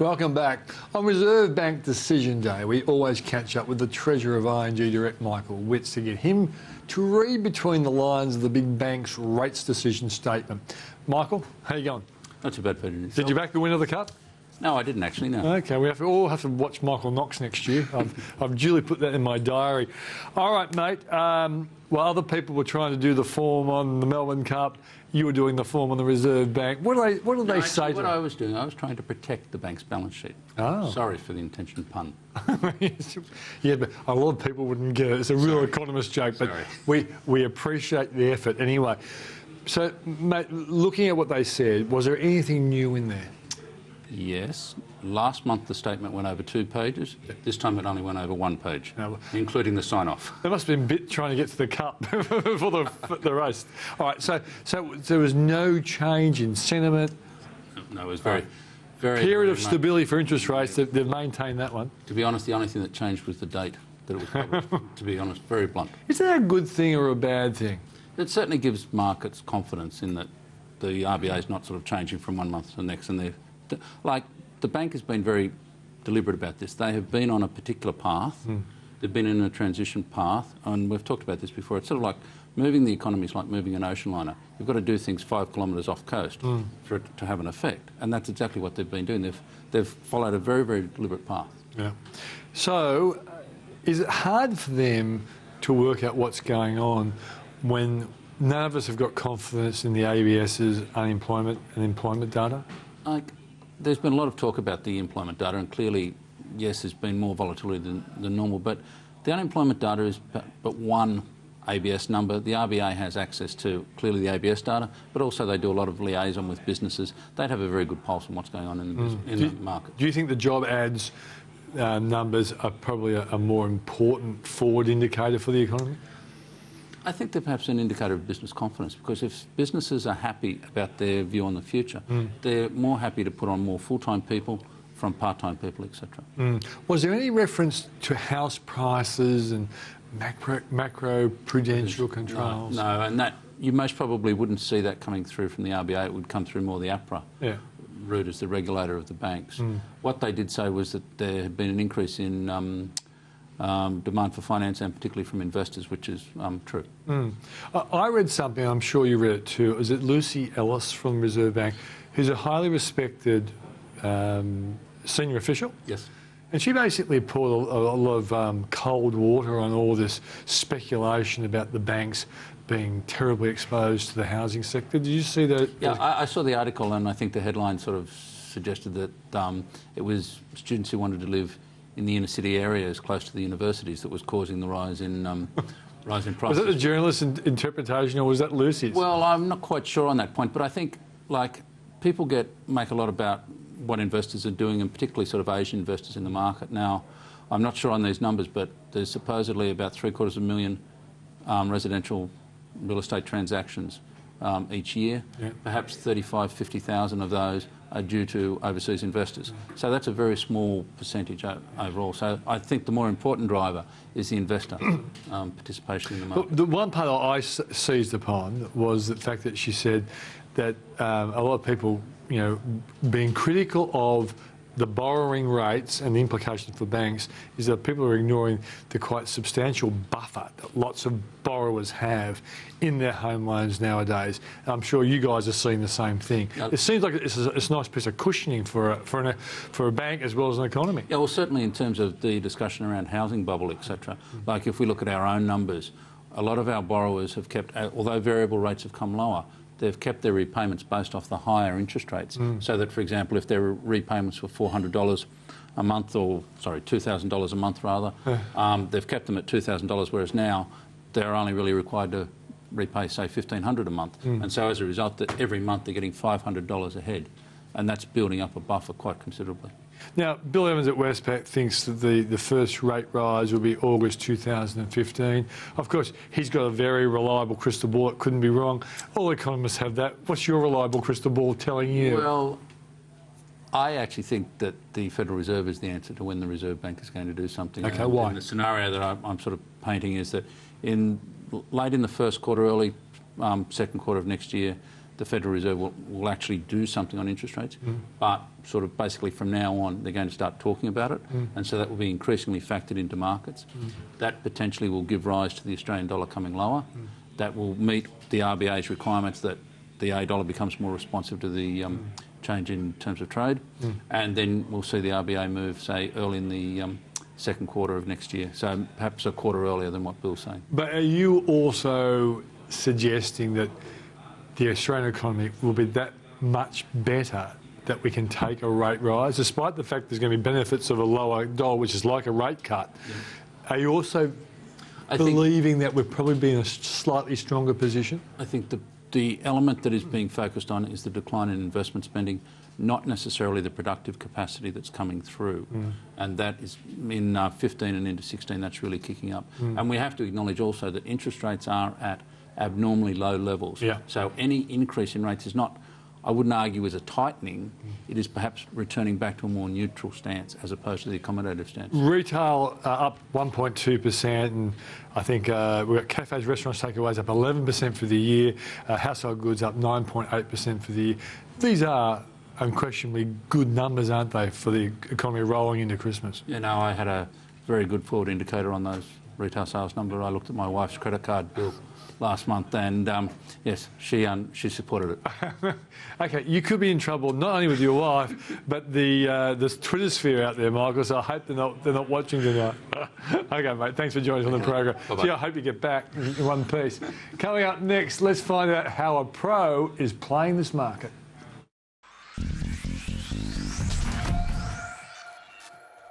Welcome back. On Reserve Bank Decision Day, we always catch up with the Treasurer of ING Direct, Michael Witts, to get him to read between the lines of the big bank's rates decision statement. Michael, how you going? Not too bad, Peter. Did you back the winner of the cup? No, I didn't actually, no. Okay, we all have to watch Michael Knox next year. I've duly put that in my diary. All right, mate. While other people were trying to do the form on the Melbourne Cup, you were doing the form on the Reserve Bank. What do they say to What I was doing, I was trying to protect the bank's balance sheet. Oh. Sorry for the intention pun. Yeah, but a lot of people wouldn't get it. It's a real economist joke, but we appreciate the effort anyway. So, mate, looking at what they said, was there anything new in there? Yes. Last month the statement went over 2 pages. This time it only went over 1 page, including the sign-off. There must have been a bit trying to get to the cup for the race. All right, so there was no change in sentiment. No, it was very period of stability for interest rates. They've maintained that one. To be honest, the only thing that changed was the date that it was published. To be honest, very blunt. Is that a good thing or a bad thing? It certainly gives markets confidence in that the RBA is not sort of changing from one month to the next, and they're like, the bank has been very deliberate about this. They have been on a particular path. They've been in a transition path, and we've talked about this before. It's sort of like moving the economy is like moving an ocean liner. You've got to do things 5 kilometres off coast for it to have an effect, and that's exactly what they've been doing. They've followed a very, very deliberate path. Yeah. So, is it hard for them to work out what's going on when none of us have got confidence in the ABS's unemployment and employment data? There's been a lot of talk about the employment data, and clearly, yes, there's been more volatility than normal, but the unemployment data is but one ABS number. The RBA has access to, clearly, the ABS data, but also they do a lot of liaison with businesses. They'd have a very good pulse on what's going on in the market. Do you think the job ads numbers are probably a more important forward indicator for the economy? I think they're perhaps an indicator of business confidence, because if businesses are happy about their view on the future, they're more happy to put on more full-time people from part-time people, etc. Was there any reference to house prices and macro-prudential controls? No, and that you most probably wouldn't see that coming through from the RBA. It would come through more the APRA route as the regulator of the banks. What they did say was that there had been an increase in demand for finance, and particularly from investors, which is true. I read something, I'm sure you read it too. Is it Lucy Ellis from Reserve Bank, who's a highly respected senior official? Yes. And she basically poured a lot of cold water on all this speculation about the banks being terribly exposed to the housing sector. Did you see that? Yeah, I saw the article, and I think the headline sort of suggested that it was students who wanted to live in the inner city areas close to the universities that was causing the rise in prices. Was that the journalist's interpretation, or was that Lucy's? Well, I'm not quite sure on that point, but I think, like, people make a lot about what investors are doing, and particularly sort of Asian investors in the market. Now, I'm not sure on these numbers, but there's supposedly about 750,000 residential real estate transactions each year. Perhaps 50,000 of those are due to overseas investors. So that's a very small percentage overall. So I think the more important driver is the investor participation in the market. The one part I seized upon was the fact that she said that a lot of people, being critical of the borrowing rates and the implications for banks is that people are ignoring the quite substantial buffer that lots of borrowers have in their home loans nowadays. And I'm sure you guys are seeing the same thing. It seems like it's a nice piece of cushioning for a bank as well as an economy. Yeah, well, certainly in terms of the discussion around housing bubble, etc. Like, if we look at our own numbers, a lot of our borrowers have kept, although variable rates have come lower, they've kept their repayments based off the higher interest rates. So that, for example, if their repayments were $400 a month, or, sorry, $2,000 a month rather, they've kept them at $2,000, whereas now they're only really required to repay, say, $1,500 a month. And so as a result, that every month they're getting $500 ahead, and that's building up a buffer quite considerably. Now, Bill Evans at Westpac thinks that the first rate rise will be August 2015. Of course, he's got a very reliable crystal ball. It couldn't be wrong. All economists have that. What's your reliable crystal ball telling you? Well, I actually think that the Federal Reserve is the answer to when the Reserve Bank is going to do something. Okay, why? And the scenario that I'm sort of painting is that late in the first quarter, early second quarter of next year, the Federal Reserve will actually do something on interest rates, but sort of basically from now on they're going to start talking about it, and so that will be increasingly factored into markets. That potentially will give rise to the Australian dollar coming lower. That will meet the RBA's requirements that the A dollar becomes more responsive to the change in terms of trade, and then we'll see the RBA move, say, early in the second quarter of next year, so perhaps a quarter earlier than what Bill's saying. But are you also suggesting that the Australian economy will be that much better that we can take a rate rise, despite the fact there's going to be benefits of a lower dollar, which is like a rate cut? Are you also believing that we'll probably be in a slightly stronger position? I think the element that is being focused on is the decline in investment spending, not necessarily the productive capacity that's coming through. And that is in 15 and into 16, that's really kicking up. And we have to acknowledge also that interest rates are at abnormally low levels. So any increase in rates is not, I wouldn't argue, is a tightening. It is perhaps returning back to a more neutral stance as opposed to the accommodative stance. Retail up 1.2%, and I think we've got cafes, restaurants, takeaways up 11% for the year. Household goods up 9.8% for the year. These are unquestionably good numbers, aren't they, for the economy rolling into Christmas? You know, I had a very good forward indicator on those retail sales numbers. I looked at my wife's credit card bill last month, and yes, she supported it. Okay, you could be in trouble not only with your wife, but the Twitter sphere out there, Michael. So I hope they're not watching tonight. Okay, mate. Thanks for joining us on the program. Gee, I hope you get back in one piece. Coming up next, let's find out how a pro is playing this market.